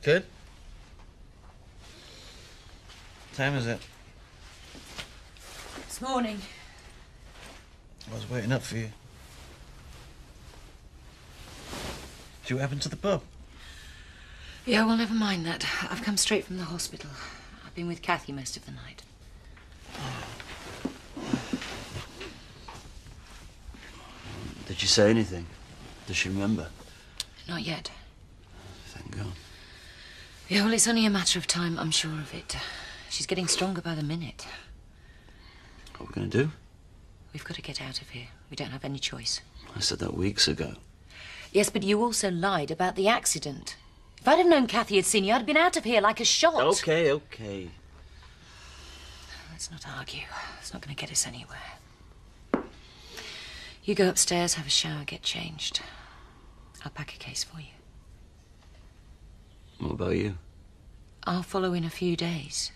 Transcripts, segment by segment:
Good? What time is it? This morning. I was waiting up for you. See what happened to the pub? Yeah, well, never mind that. I've come straight from the hospital. I've been with Kathy most of the night. Did she say anything? Does she remember? Not yet. Thank God. Yeah, well, it's only a matter of time, I'm sure of it. She's getting stronger by the minute. What are we going to do? We've got to get out of here. We don't have any choice. I said that weeks ago. Yes, but you also lied about the accident. If I'd have known Kathy had seen you, I'd have been out of here like a shot. Okay. Let's not argue. It's not going to get us anywhere. You go upstairs, have a shower, get changed. I'll pack a case for you. What about you? I'll follow in a few days.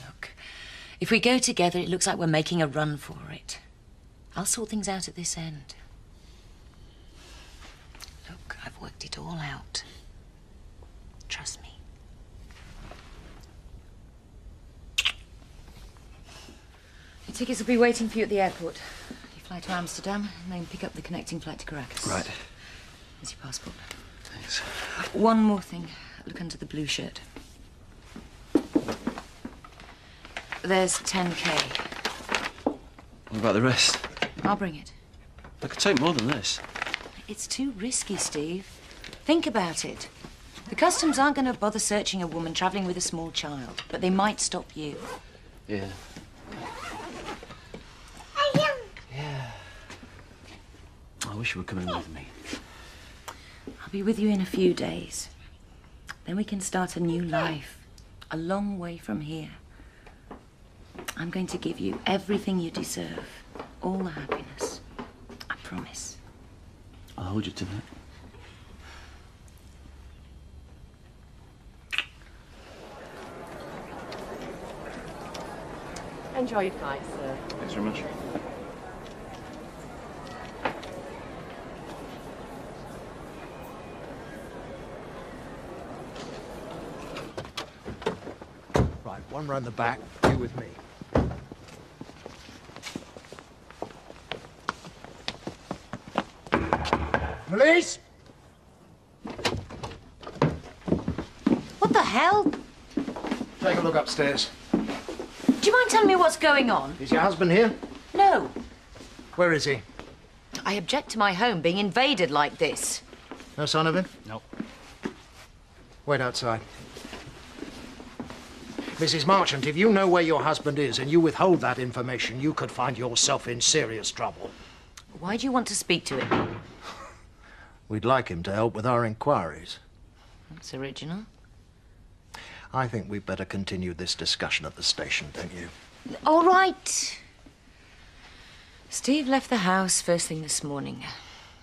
Look, if we go together, it looks like we're making a run for it. I'll sort things out at this end. Look, I've worked it all out. Trust me. Your tickets will be waiting for you at the airport. You fly to Amsterdam and then pick up the connecting flight to Caracas. Right. Here's your passport. Thanks. One more thing. Look under the blue shirt. There's 10K. What about the rest? I'll bring it. I could take more than this. It's too risky, Steve. Think about it. The customs aren't going to bother searching a woman travelling with a small child, but they might stop you. Yeah. Yeah. I wish you were coming with me. I'll be with you in a few days. Then we can start a new life, a long way from here. I'm going to give you everything you deserve, all the happiness. I promise. I'll hold you to that. Enjoy your flight, sir. Thanks very much. Right, one round the back, you with me. Police! What the hell? Take a look upstairs. Do you mind telling me what's going on? Is your husband here? No. Where is he? I object to my home being invaded like this. No sign of him? No. Wait outside. Mrs. Marchant, if you know where your husband is and you withhold that information, you could find yourself in serious trouble. Why do you want to speak to him? We'd like him to help with our inquiries. That's original. I think we'd better continue this discussion at the station, don't you? All right. Steve left the house first thing this morning.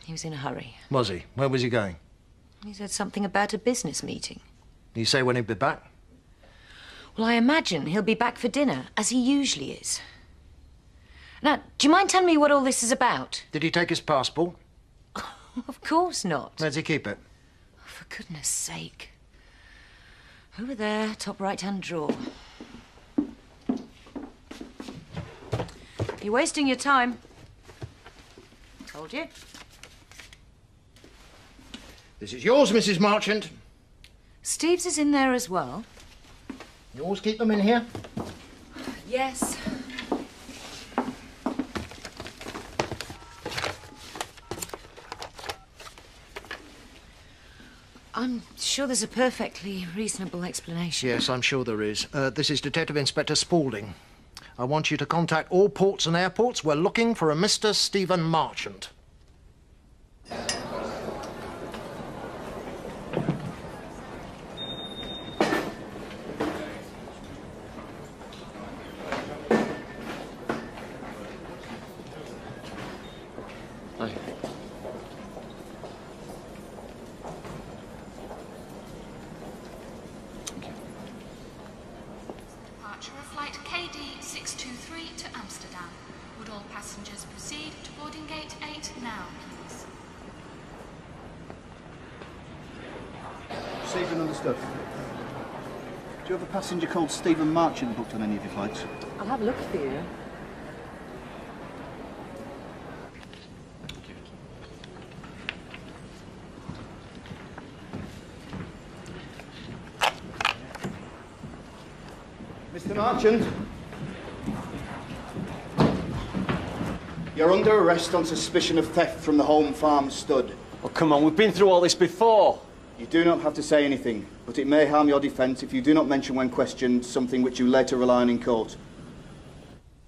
He was in a hurry. Was he? Where was he going? He said something about a business meeting. Did he say when he'd be back? Well, I imagine he'll be back for dinner, as he usually is. Now, do you mind telling me what all this is about? Did he take his passport? Of course not. Where does he keep it? Oh, for goodness sake. Over there, top right-hand drawer. You're wasting your time. Told you. This is yours, Mrs. Marchant. Steve's is in there as well. You always keep them in here? Yes. I'm sure there's a perfectly reasonable explanation. Yes, I'm sure there is. This is Detective Inspector Spaulding. I want you to contact all ports and airports. We're looking for a Mr. Stephen Marchant. Hi. Departure of flight KD 623 to Amsterdam. Would all passengers proceed to boarding gate 8 now, please? Received and understood. Do you have a passenger called Stephen Marchant booked on any of your flights? I'll have a look for you. Mr. Marchant. You're under arrest on suspicion of theft from the Home Farm stud. Oh, come on, we've been through all this before. You do not have to say anything, but it may harm your defence if you do not mention when questioned something which you later rely on in court.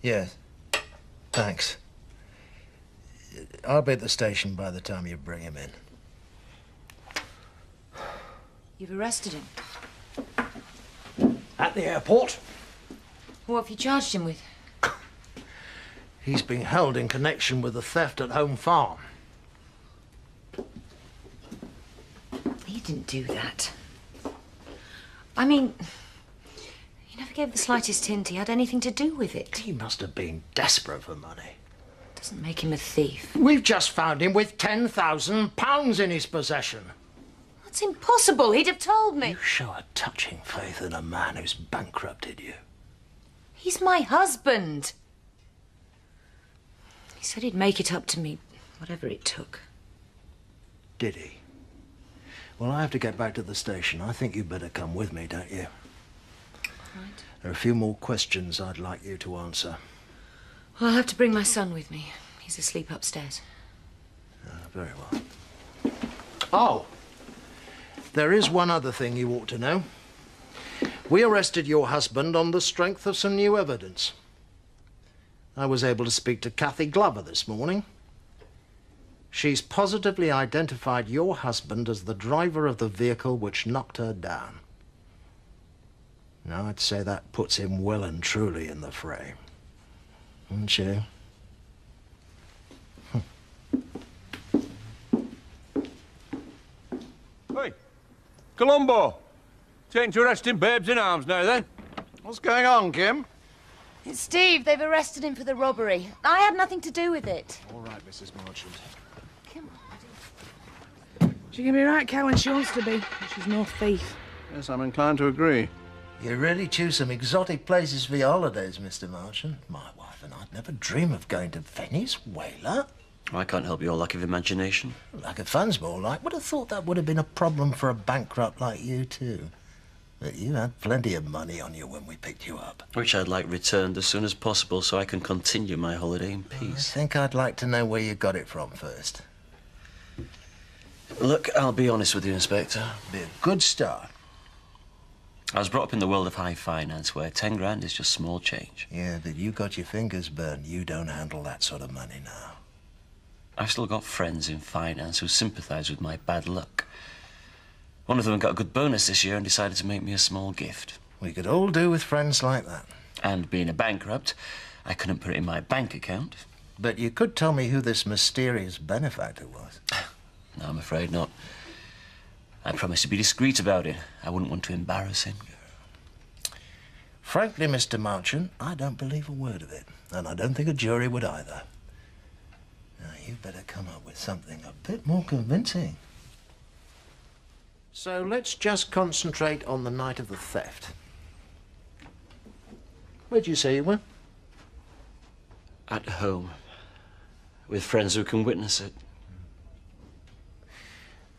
Yes. Thanks. I'll be at the station by the time you bring him in. You've arrested him. At the airport? What have you charged him with? He's being held in connection with the theft at Home Farm. He didn't do that. I mean, he never gave the slightest hint he had anything to do with it. He must have been desperate for money. Doesn't make him a thief. We've just found him with £10,000 in his possession. That's impossible. He'd have told me. You show a touching faith in a man who's bankrupted you. He's my husband. He said he'd make it up to me, whatever it took. Did he? Well, I have to get back to the station. I think you'd better come with me, don't you? Right. There are a few more questions I'd like you to answer. Well, I'll have to bring my son with me. He's asleep upstairs. Very well. Oh! There is one other thing you ought to know. We arrested your husband on the strength of some new evidence. I was able to speak to Kathy Glover this morning. She's positively identified your husband as the driver of the vehicle which knocked her down. Now, I'd say that puts him well and truly in the fray. Wouldn't you? Hey, Colombo. Taken to arresting babes in arms now, then? What's going on, Kim? It's Steve. They've arrested him for the robbery. I had nothing to do with it. All right, Mrs. Marchant. Come on. She can be right cow when she wants to be. She's no thief. Yes, I'm inclined to agree. You really choose some exotic places for your holidays, Mr. Marchant. My wife and I'd never dream of going to Venice, Whaler. I can't help your lack of imagination. Lack of funds, more like. Would have thought that would have been a problem for a bankrupt like you, too. But you had plenty of money on you when we picked you up. Which I'd like returned as soon as possible so I can continue my holiday in I peace. think I'd like to know where you got it from first. Look, I'll be honest with you, Inspector. Be a good start. I was brought up in the world of high finance where 10 grand is just small change. Yeah, but you got your fingers burned. You don't handle that sort of money now. I've still got friends in finance who sympathise with my bad luck. One of them got a good bonus this year and decided to make me a small gift. We could all do with friends like that. And being a bankrupt, I couldn't put it in my bank account. But you could tell me who this mysterious benefactor was. No, I'm afraid not. I promised to be discreet about it. I wouldn't want to embarrass him. Frankly, Mr. Marchant, I don't believe a word of it. And I don't think a jury would either. Now, you better come up with something a bit more convincing. So let's just concentrate on the night of the theft. Where'd you say you were? At home. With friends who can witness it.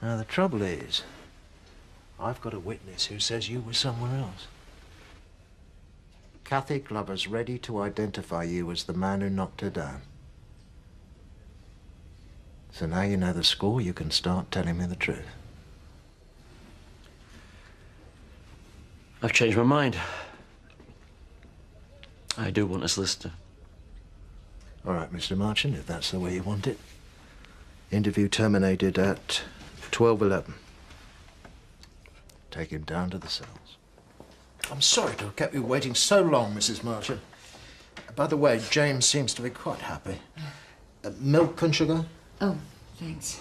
Now, the trouble is, I've got a witness who says you were somewhere else. Kathy Glover's ready to identify you as the man who knocked her down. So now you know the score, you can start telling me the truth. I've changed my mind. I do want a solicitor. All right, Mr. Marchant, if that's the way you want it. Interview terminated at 12:11. Take him down to the cells. I'm sorry to have kept you waiting so long, Mrs. Marchant. By the way, James seems to be quite happy. Milk and sugar? Oh, thanks.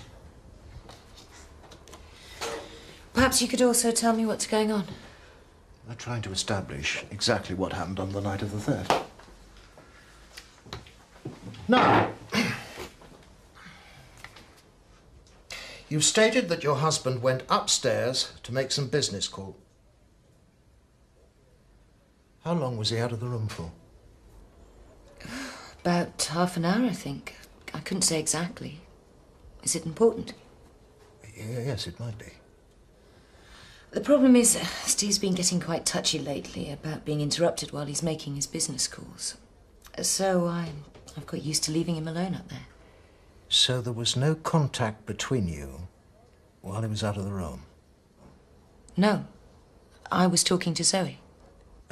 Perhaps you could also tell me what's going on. They're trying to establish exactly what happened on the night of the theft. Now, You've stated that your husband went upstairs to make some business call. How long was he out of the room for? About half an hour, I think. I couldn't say exactly. Is it important? Yes, it might be. The problem is, Steve's been getting quite touchy lately about being interrupted while he's making his business calls. So I've got used to leaving him alone up there. So there was no contact between you while he was out of the room? No. I was talking to Zoe.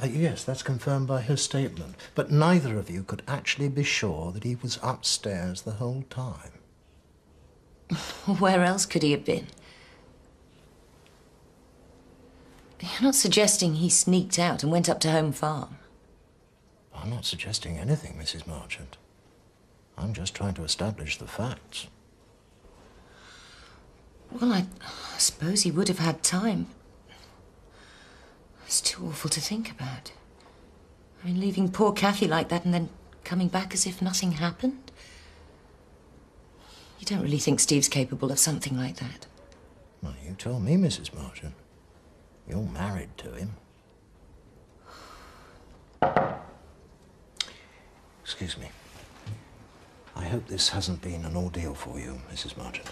Yes, that's confirmed by her statement. But neither of you could actually be sure that he was upstairs the whole time. Where else could he have been? You're not suggesting he sneaked out and went up to Home Farm? I'm not suggesting anything, Mrs. Marchant. I'm just trying to establish the facts. Well, I suppose he would have had time. It's too awful to think about. I mean, leaving poor Kathy like that and then coming back as if nothing happened. You don't really think Steve's capable of something like that? Well, you told me, Mrs. Marchant. You're married to him. Excuse me. I hope this hasn't been an ordeal for you, Mrs. Marchant.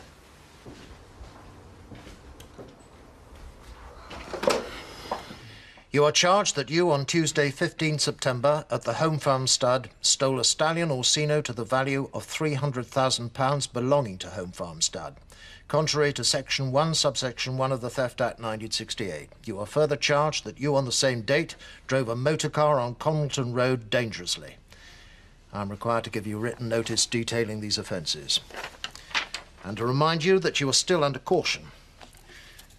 You are charged that you, on Tuesday, 15 September, at the Home Farm stud, stole a stallion Orsino to the value of £300,000 belonging to Home Farm stud, contrary to Section 1, Subsection 1 of the Theft Act 1968. You are further charged that you, on the same date, drove a motor car on Connelton Road dangerously. I am required to give you written notice detailing these offences, and to remind you that you are still under caution.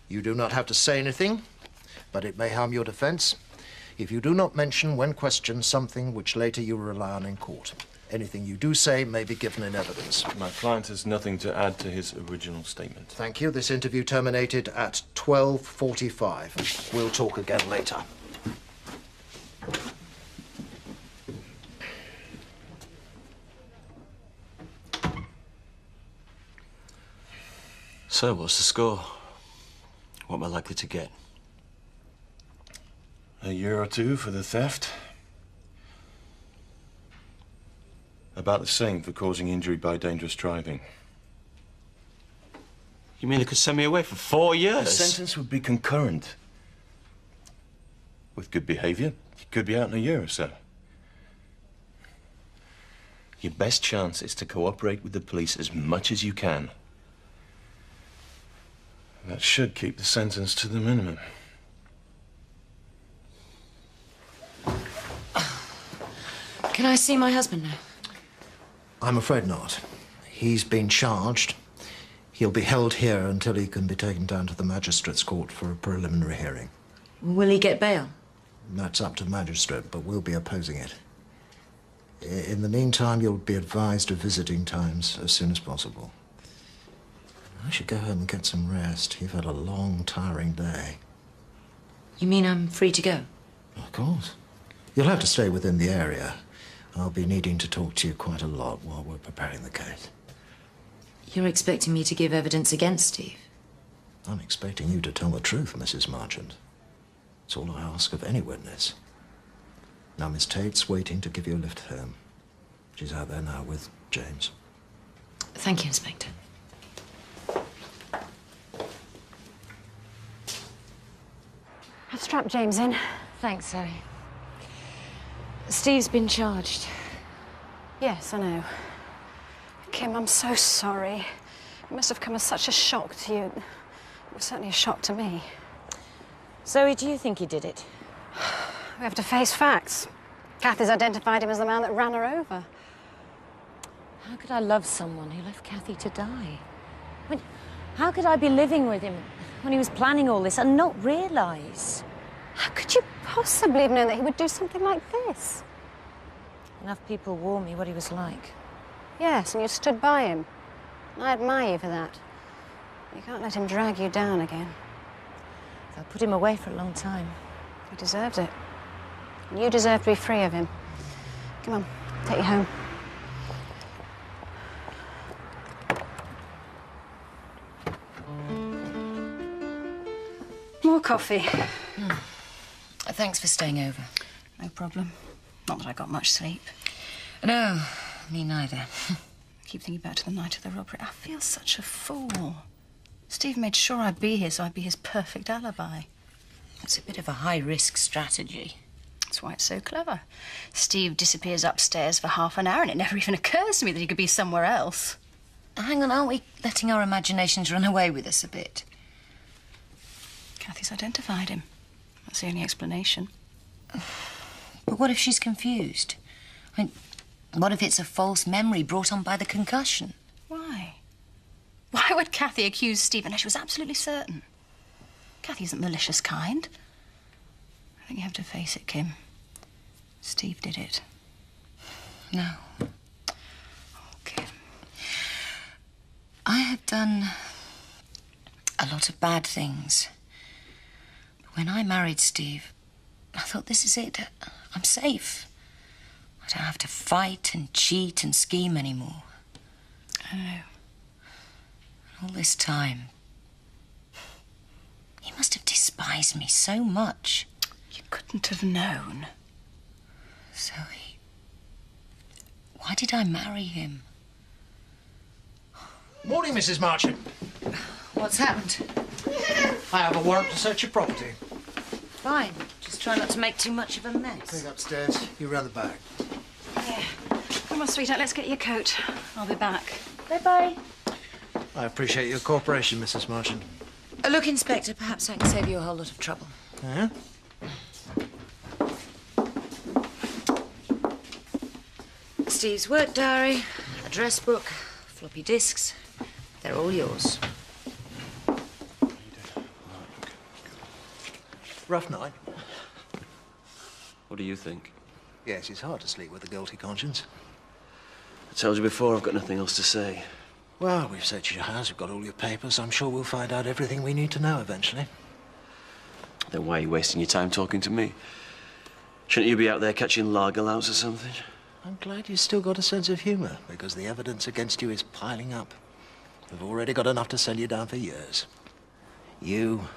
You do not have to say anything, but it may harm your defence if you do not mention when questioned something which later you rely on in court. Anything you do say may be given in evidence. My client has nothing to add to his original statement. Thank you. This interview terminated at 12:45. We'll talk again later. So, what's the score? What am I likely to get? A year or two for the theft. About the same for causing injury by dangerous driving. You mean they could send me away for 4 years? The sentence would be concurrent. With good behaviour, you could be out in a year or so. Your best chance is to cooperate with the police as much as you can. That should keep the sentence to the minimum. Can I see my husband now? I'm afraid not. He's been charged. He'll be held here until he can be taken down to the magistrate's court for a preliminary hearing. Will he get bail? That's up to the magistrate, but we'll be opposing it. In the meantime, you'll be advised of visiting times as soon as possible. I should go home and get some rest. You've had a long, tiring day. You mean I'm free to go? Of course. You'll have to stay within the area. I'll be needing to talk to you quite a lot while we're preparing the case. You're expecting me to give evidence against Steve? I'm expecting you to tell the truth, Mrs. Marchant. It's all I ask of any witness. Now, Miss Tate's waiting to give you a lift home. She's out there now with James. Thank you, Inspector. I've strapped James in. Thanks, Zoe. Steve's been charged. Yes, I know. Kim, I'm so sorry. It must have come as such a shock to you. It was certainly a shock to me. Zoe, do you think he did it? We have to face facts. Kathy's identified him as the man that ran her over. How could I love someone who left Kathy to die? I mean, how could I be living with him when he was planning all this and not realise? How could you possibly have known that he would do something like this? Enough people warned me what he was like. Yes, and you stood by him. I admire you for that. You can't let him drag you down again. I put him away for a long time. He deserves it. And you deserve to be free of him. Come on, take you home. coffee? Thanks for staying over. No problem. Not that I got much sleep. No, me neither. I keep thinking back to the night of the robbery. I feel such a fool. Steve made sure I'd be here so I'd be his perfect alibi. It's a bit of a high-risk strategy. That's why it's so clever. Steve disappears upstairs for half an hour and it never even occurs to me that he could be somewhere else. Hang on, aren't we letting our imaginations run away with us a bit? Kathy's identified him. That's the only explanation. But what if she's confused? I mean, what if it's a false memory brought on by the concussion? Why? Why would Kathy accuse Steve unless she was absolutely certain? Kathy isn't the malicious kind. I think you have to face it, Kim. Steve did it. No. I have done a lot of bad things. When I married Steve, I thought, this is it. I'm safe. I don't have to fight and cheat and scheme anymore. I know. All this time, he must have despised me so much. You couldn't have known. So why did I marry him? Morning, Mrs. Marchant. What's happened? I have a warrant to search your property. Fine. Just try not to make too much of a mess. Take upstairs. You round the back. Yeah. Come on, sweetheart, let's get your coat. I'll be back. Bye-bye. I appreciate your cooperation, Mrs. Marchant. Look, Inspector, perhaps I can save you a whole lot of trouble. Yeah? Steve's work diary, address book, floppy disks. They're all yours. Rough night. What do you think? Yes, it's hard to sleep with a guilty conscience. I told you before, I've got nothing else to say. Well, we've searched your house, we've got all your papers. I'm sure we'll find out everything we need to know eventually. Then why are you wasting your time talking to me? Shouldn't you be out there catching lager louts or something? I'm glad you've still got a sense of humour, because the evidence against you is piling up. We've already got enough to send you down for years. You,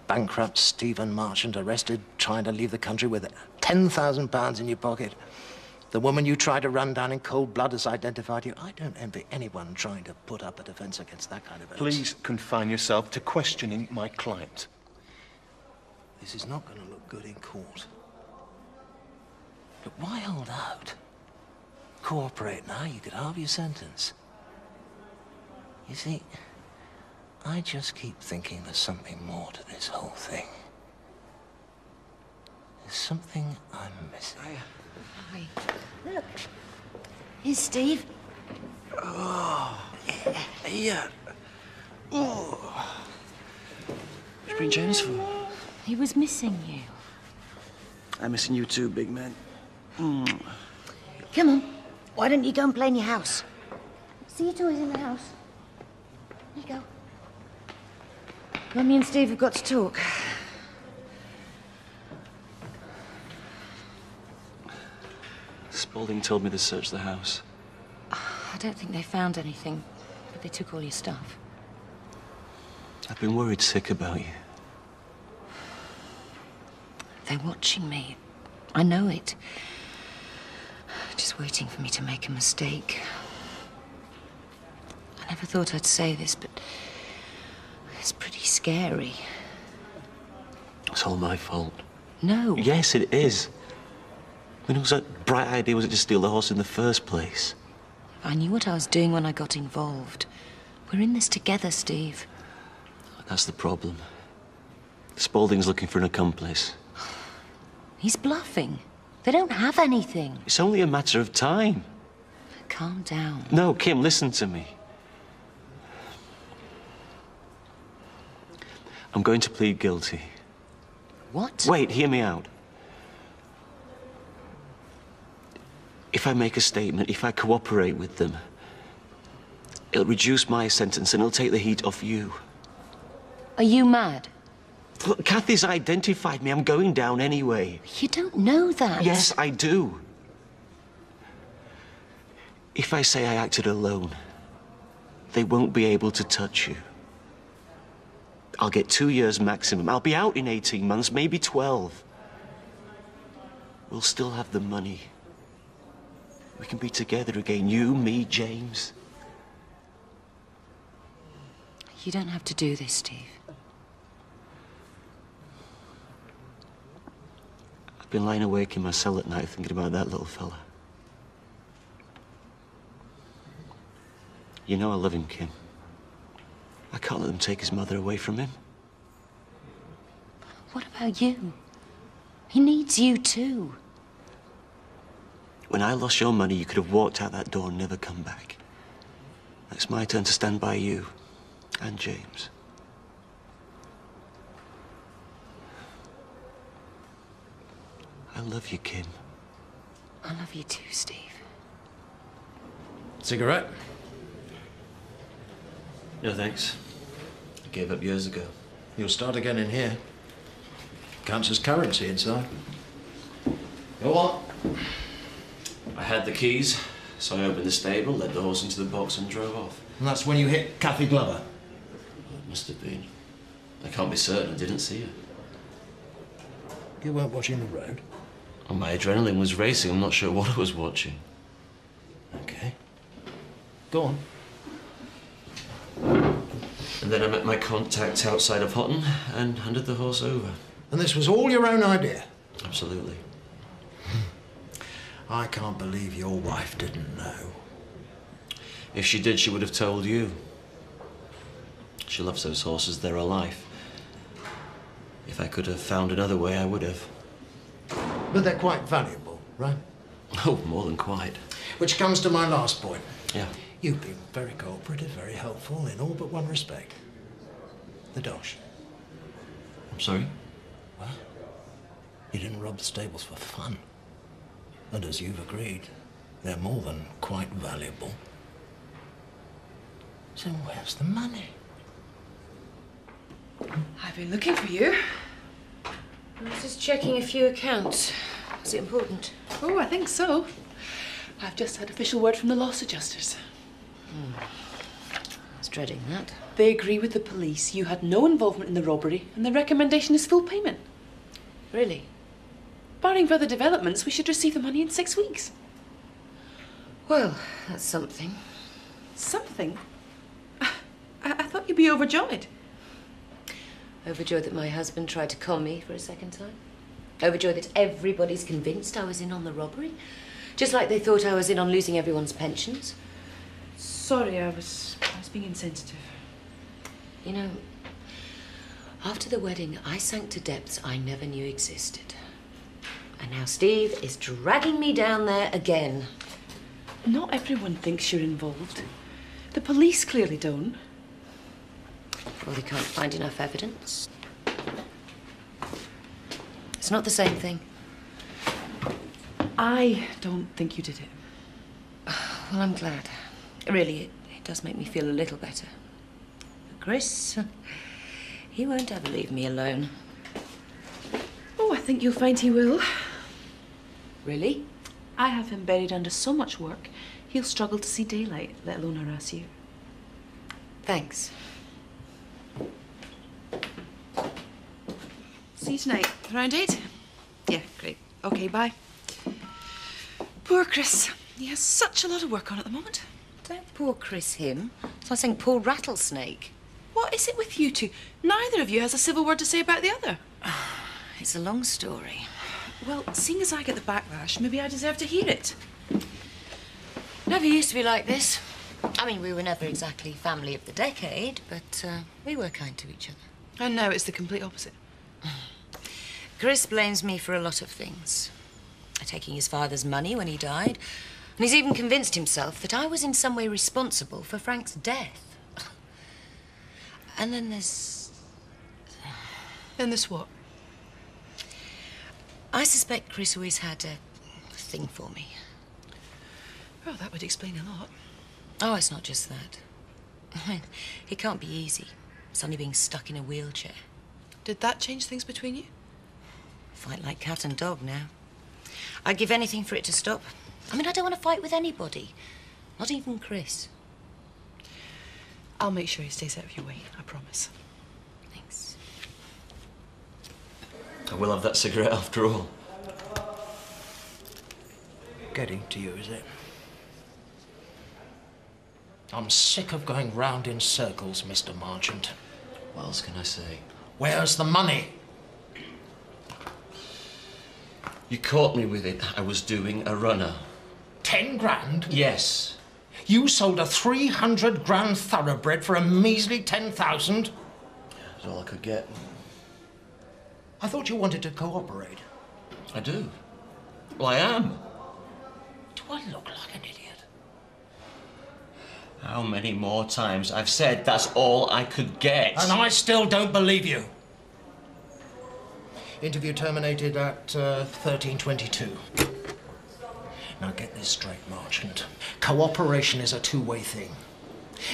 bankrupt Stephen Marchant, arrested, trying to leave the country with £10,000 in your pocket. The woman you tried to run down in cold blood has identified you. I don't envy anyone trying to put up a defence against that kind of evidence. Please confine yourself to questioning my client. This is not going to look good in court. But why hold out? Cooperate now, you could halve your sentence. You see, I just keep thinking there's something more to this whole thing. There's something I'm missing. Hi. Look. Here's Steve. Oh, yeah. Oh. What'd you bring James for? He was missing you. I'm missing you too, big man. Come on. Why don't you go and play in your house? See your toys in the house. Here you go. Mummy and Steve have got to talk. Spaulding told me to search the house. I don't think they found anything, but they took all your stuff. I've been worried sick about you. They're watching me. I know it. Just waiting for me to make a mistake. I never thought I'd say this, but it's pretty scary. It's all my fault. No. Yes, it is. I mean, it was a bright idea, was it, to steal the horse in the first place? I knew what I was doing when I got involved. We're in this together, Steve. That's the problem. Spaulding's looking for an accomplice. He's bluffing. They don't have anything. It's only a matter of time. Calm down. No, Kim, listen to me. I'm going to plead guilty. What? Wait, hear me out. If I make a statement, if I cooperate with them, it'll reduce my sentence and it'll take the heat off you. Are you mad? Look, Kathy's identified me. I'm going down anyway. You don't know that. Yes, I do. If I say I acted alone, they won't be able to touch you. I'll get 2 years maximum. I'll be out in 18 months, maybe 12. We'll still have the money. We can be together again, you, me, James. You don't have to do this, Steve. I've been lying awake in my cell at night thinking about that little fella. You know I love him, Kim. I can't let them take his mother away from him. What about you? He needs you too. When I lost your money, you could have walked out that door and never come back. It's my turn to stand by you and James. I love you, Kim. I love you too, Steve. Cigarette? No, thanks. I gave up years ago. You'll start again in here. Counts as currency inside. Go on. I had the keys, so I opened the stable, led the horse into the box and drove off. And that's when you hit Kathy Glover? It must have been. I can't be certain I didn't see her. You weren't watching the road? Well, my adrenaline was racing. I'm not sure what I was watching. Okay. Go on. And then I met my contact outside of Houghton and handed the horse over. And this was all your own idea? Absolutely. I can't believe your wife didn't know. If she did, she would have told you. She loves those horses. They're her life. If I could have found another way, I would have. But they're quite valuable, right? Oh, more than quite. Which comes to my last point. Yeah. You've been very cooperative, very helpful in all but one respect. The dosh. I'm sorry? Well, you didn't rob the stables for fun. And as you've agreed, they're more than quite valuable. So where's the money? I've been looking for you. I was just checking a few accounts. Was it important? Oh, I think so. I've just had official word from the loss adjusters. I was dreading that. They agree with the police. You had no involvement in the robbery, and the recommendation is full payment. Really? Barring further developments, we should receive the money in 6 weeks. Well, that's something. Something? I thought you'd be overjoyed. Overjoyed that my husband tried to con me for a second time. Overjoyed that everybody's convinced I was in on the robbery. Just like they thought I was in on losing everyone's pensions. Sorry, I was being insensitive. You know, after the wedding, I sank to depths I never knew existed. And now Steve is dragging me down there again. Not everyone thinks you're involved. The police clearly don't. Well, they can't find enough evidence. It's not the same thing. I don't think you did it. Well, I'm glad. Really, it does make me feel a little better. But Chris, he won't ever leave me alone. Oh, I think you'll find he will. Really? I have him buried under so much work, he'll struggle to see daylight, let alone harass you. Thanks. See you tonight, around 8? Yeah, great. Okay, bye. Poor Chris. He has such a lot of work on at the moment. Don't poor Chris him. It's like saying poor rattlesnake. What is it with you two? Neither of you has a civil word to say about the other. It's a long story. Well, seeing as I get the backlash, maybe I deserve to hear it. Never used to be like this. I mean, we were never exactly family of the decade, but we were kind to each other. And now it's the complete opposite. Chris blames me for a lot of things. Taking his father's money when he died. And he's even convinced himself that I was in some way responsible for Frank's death. And then there's... Then there's what? I suspect Chris always had a thing for me. Well, that would explain a lot. Oh, it's not just that. It can't be easy, suddenly being stuck in a wheelchair. Did that change things between you? Fight like cat and dog now. I'd give anything for it to stop. I mean, I don't want to fight with anybody. Not even Chris. I'll make sure he stays out of your way, I promise. Thanks. I will have that cigarette after all. Getting to you, is it? I'm sick of going round in circles, Mr. Marchant. What else can I say? Where's the money? You caught me with it. I was doing a runner. 10 grand? Yes. You sold a 300 grand thoroughbred for a measly 10,000? That's all I could get. I thought you wanted to cooperate. I do. Well, I am. Do I look like an idiot? How many more times I've said that's all I could get? And I still don't believe you. Interview terminated at 13:22. Now get this straight, Marchant. Cooperation is a two-way thing.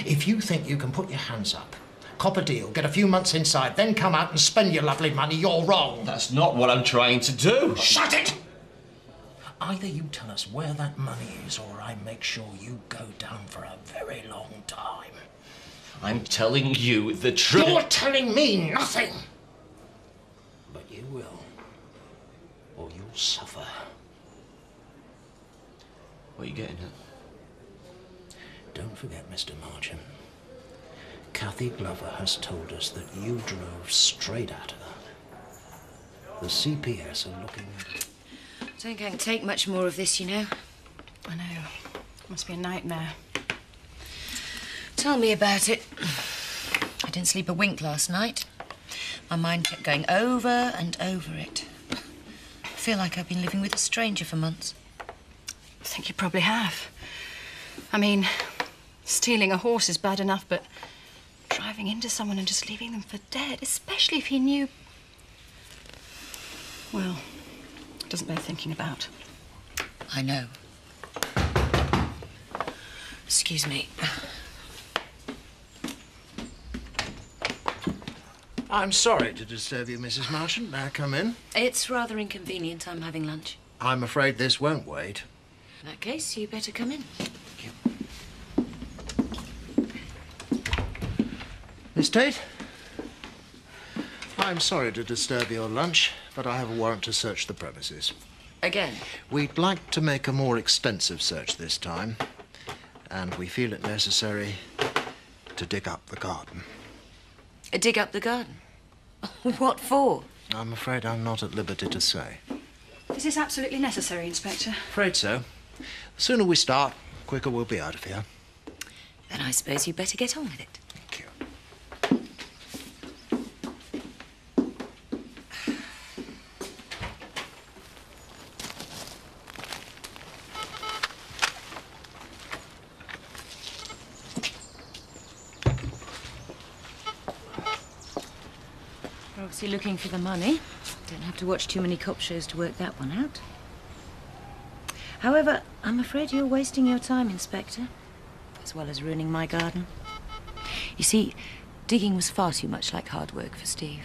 If you think you can put your hands up, cop a deal, get a few months inside, then come out and spend your lovely money, you're wrong. That's not what I'm trying to do. Shut it! Either you tell us where that money is, or I make sure you go down for a very long time. I'm telling you the truth. You're telling me nothing! But you will, or you'll suffer. What are you getting at? Don't forget, Mr. Marchant. Kathy Glover has told us that you drove straight at her. The CPS are looking... I don't think I can take much more of this, you know. I know. Must be a nightmare. Tell me about it. I didn't sleep a wink last night. My mind kept going over and over it. I feel like I've been living with a stranger for months. I think you probably have. I mean, stealing a horse is bad enough, but driving into someone and just leaving them for dead, especially if he knew... Well, it doesn't bear thinking about. I know. Excuse me. I'm sorry to disturb you, Mrs. Marchant. May I come in? It's rather inconvenient. I'm having lunch. I'm afraid this won't wait. In that case, you better come in. Miss Tate? I'm sorry to disturb your lunch, but I have a warrant to search the premises. Again? We'd like to make a more extensive search this time, and we feel it necessary to dig up the garden. Dig up the garden? What for? I'm afraid I'm not at liberty to say. Is this absolutely necessary, Inspector? Afraid so. The sooner we start, the quicker we'll be out of here. Then I suppose you'd better get on with it. Thank you. We're obviously looking for the money. Don't have to watch too many cop shows to work that one out. However, I'm afraid you're wasting your time, Inspector, as well as ruining my garden. You see, digging was far too much like hard work for Steve.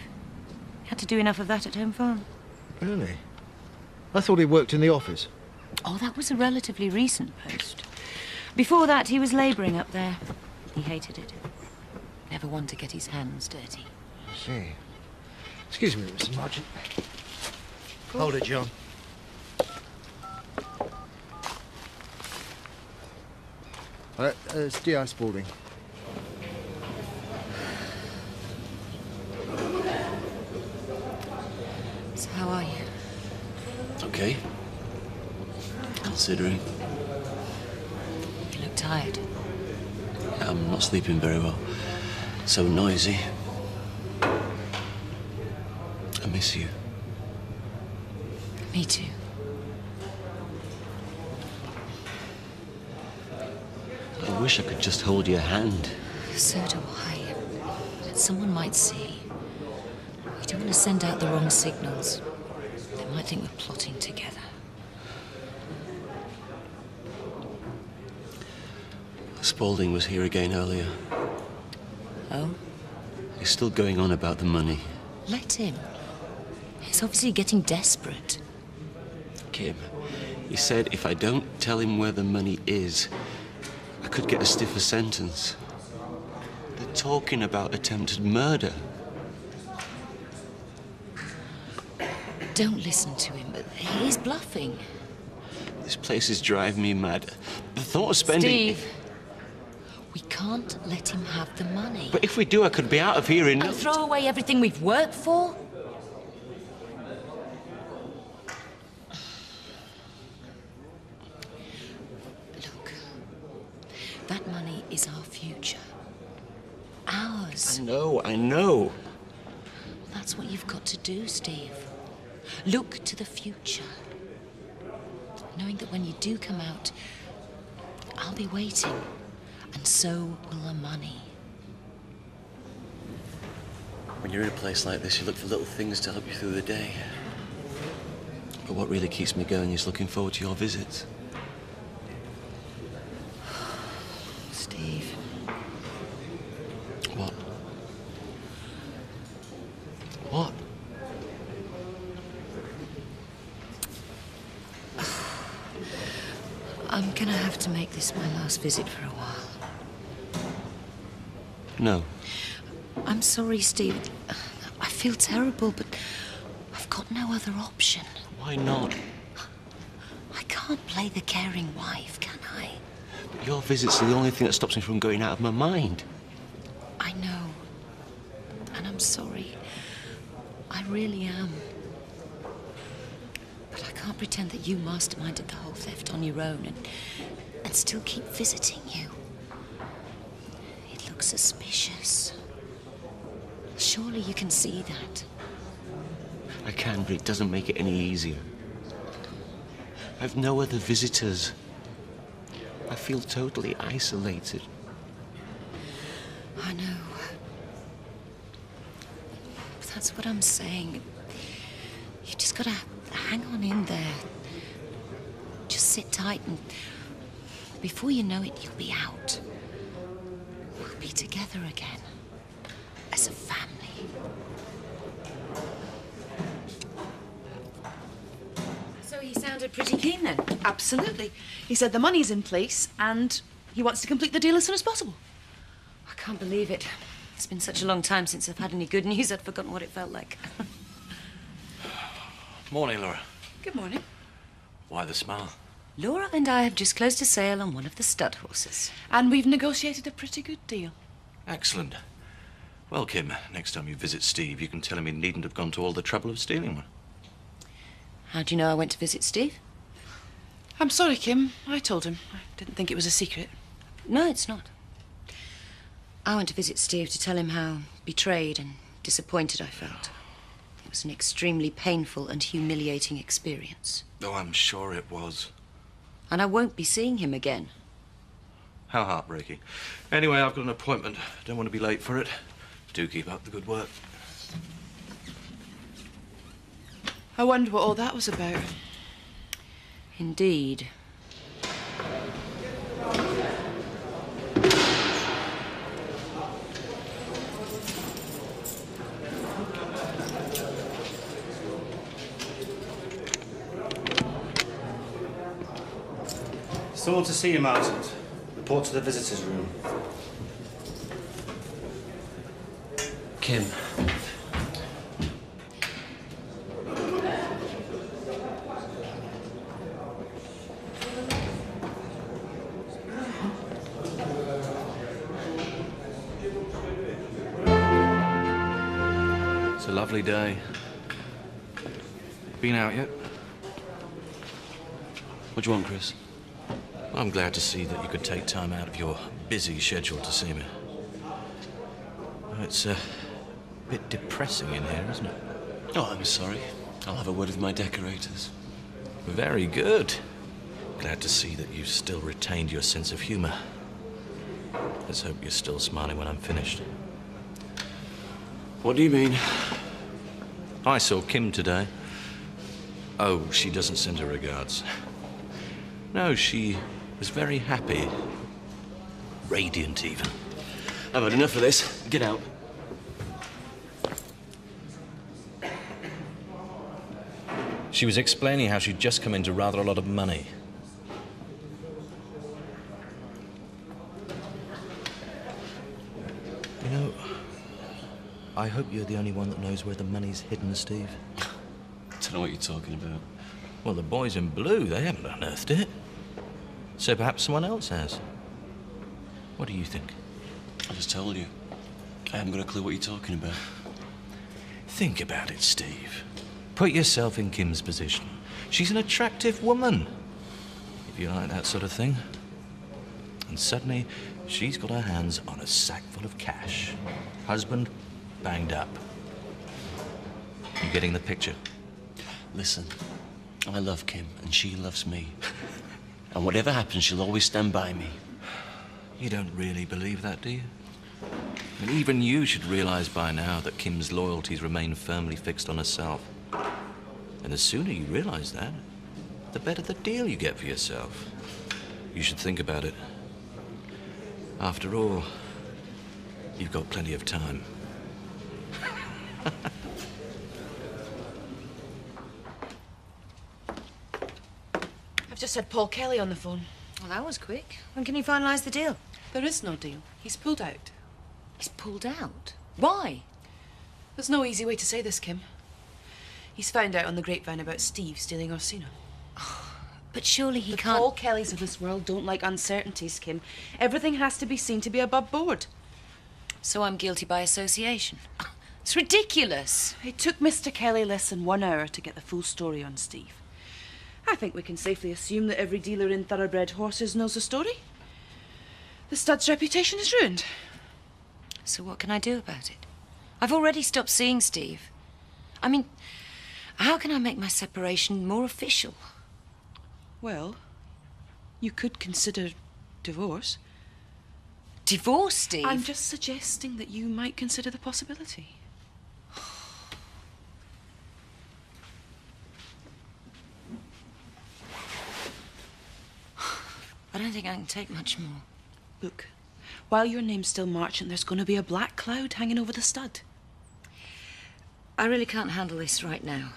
He had to do enough of that at home farm. Really? I thought he worked in the office. Oh, that was a relatively recent post. Before that, he was labouring up there. He hated it. Never wanted to get his hands dirty. I see. Excuse me, Mrs. Marchant. Hold it, John. It's D.I. Spaulding. So how are you? Okay. Considering. You look tired. I'm not sleeping very well. So noisy. I miss you. Me too. I wish I could just hold your hand. So do I. But someone might see. We don't want to send out the wrong signals. They might think we're plotting together. Spaulding was here again earlier. Oh? He's still going on about the money. Let him. He's obviously getting desperate. Kim, he said if I don't tell him where the money is, I could get a stiffer sentence. They're talking about attempted murder. Don't listen to him. He's bluffing. This place is driving me mad. The thought of spending... Steve, we can't let him have the money. But if we do, I could be out of here in... And throw away everything we've worked for? Look, that money is our future. Ours. I know. That's what you've got to do, Steve. Look to the future. Knowing that when you do come out, I'll be waiting. And so will the money. When you're in a place like this, you look for little things to help you through the day. But what really keeps me going is looking forward to your visits. Steve. What? What? I'm gonna have to make this my last visit for a while. No. I'm sorry, Steve. I feel terrible, but I've got no other option. Why not? I can't play the caring wife, can I? But your visits are the only thing that stops me from going out of my mind. I know. And I'm sorry. I really am. But I can't pretend that you masterminded the whole theft on your own and still keep visiting you. It looks suspicious. Surely you can see that. I can, but it doesn't make it any easier. I've no other visitors. I feel totally isolated. I know. But that's what I'm saying. You just gotta hang on in there. Just sit tight and before you know it, you'll be out. We'll be together again. As a family. So he sounded pretty keen then? Absolutely. He said the money's in place and he wants to complete the deal as soon as possible. I can't believe it. It's been such a long time since I've had any good news, I'd forgotten what it felt like. Morning, Laura. Good morning. Why the smile? Laura and I have just closed a sale on one of the stud horses. And we've negotiated a pretty good deal. Excellent. Well, Kim, next time you visit Steve, you can tell him he needn't have gone to all the trouble of stealing one. How do you know I went to visit Steve? I'm sorry, Kim. I told him. I didn't think it was a secret. No, it's not. I went to visit Steve to tell him how betrayed and disappointed I felt. It was an extremely painful and humiliating experience. Oh, I'm sure it was. And I won't be seeing him again. How heartbreaking. Anyway, I've got an appointment. Don't want to be late for it. Do keep up the good work. I wonder what all that was about. Indeed. Someone to see you, Martin. Report to the visitors' room. Kim. It's a lovely day. Been out yet? What do you want, Chris? I'm glad to see that you could take time out of your busy schedule to see me. It's a bit depressing in here, isn't it? Oh, I'm sorry. I'll have a word with my decorators. Very good. Glad to see that you've still retained your sense of humor. Let's hope you're still smiling when I'm finished. What do you mean? I saw Kim today. Oh, she doesn't send her regards. No, she was very happy. Radiant, even. I've had enough of this. Get out. She was explaining how she'd just come into rather a lot of money. You know, I hope you're the only one that knows where the money's hidden, Steve. don't know what you're talking about. Well, the boys in blue, they haven't unearthed it. So perhaps someone else has. What do you think? I just told you. I haven't got a clue what you're talking about. Think about it, Steve. Put yourself in Kim's position. She's an attractive woman, if you like that sort of thing. And suddenly, she's got her hands on a sack full of cash. Husband banged up. You getting the picture? Listen, I love Kim, and she loves me. And whatever happens, she'll always stand by me. You don't really believe that, do you? I mean, even you should realize by now that Kim's loyalties remain firmly fixed on herself. And the sooner you realize that, the better the deal you get for yourself. You should think about it. After all, you've got plenty of time. I've just had Paul Kelly on the phone. Well, that was quick. When can he finalise the deal? There is no deal. He's pulled out. He's pulled out? Why? There's no easy way to say this, Kim. He's found out on the grapevine about Steve stealing Orsino. But surely he the can't... Paul Kellys of this world don't like uncertainties, Kim. Everything has to be seen to be above board. So I'm guilty by association. It's ridiculous. It took Mr. Kelly less than 1 hour to get the full story on Steve. I think we can safely assume that every dealer in thoroughbred horses knows the story. The stud's reputation is ruined. So what can I do about it? I've already stopped seeing Steve. I mean, how can I make my separation more official? Well, you could consider divorce. Divorce, Steve? I'm just suggesting that you might consider the possibility. I don't think I can take much more. Look, while your name's still Marchant, there's going to be a black cloud hanging over the stud. I really can't handle this right now.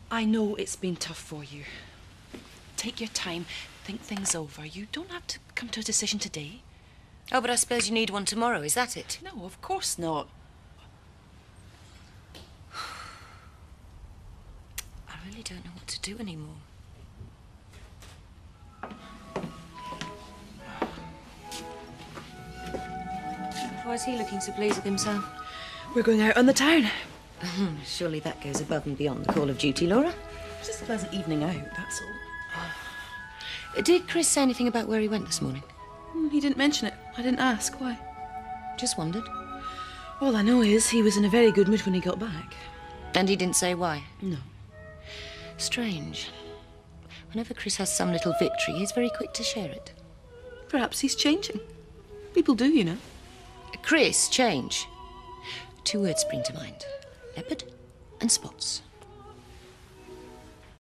I know it's been tough for you. Take your time, think things over. You don't have to come to a decision today. Oh, but I suppose you need one tomorrow, is that it? No, of course not. I really don't know what to do anymore. Why is he looking so pleased with himself? We're going out on the town. Surely that goes above and beyond the call of duty, Laura. Just a pleasant evening out, that's all. Did Chris say anything about where he went this morning? He didn't mention it. I didn't ask. Why? Just wondered. All I know is he was in a very good mood when he got back. And he didn't say why? No. Strange. Whenever Chris has some little victory, he's very quick to share it. Perhaps he's changing. People do, you know. Chris, change. 2 words spring to mind. Leopard and spots.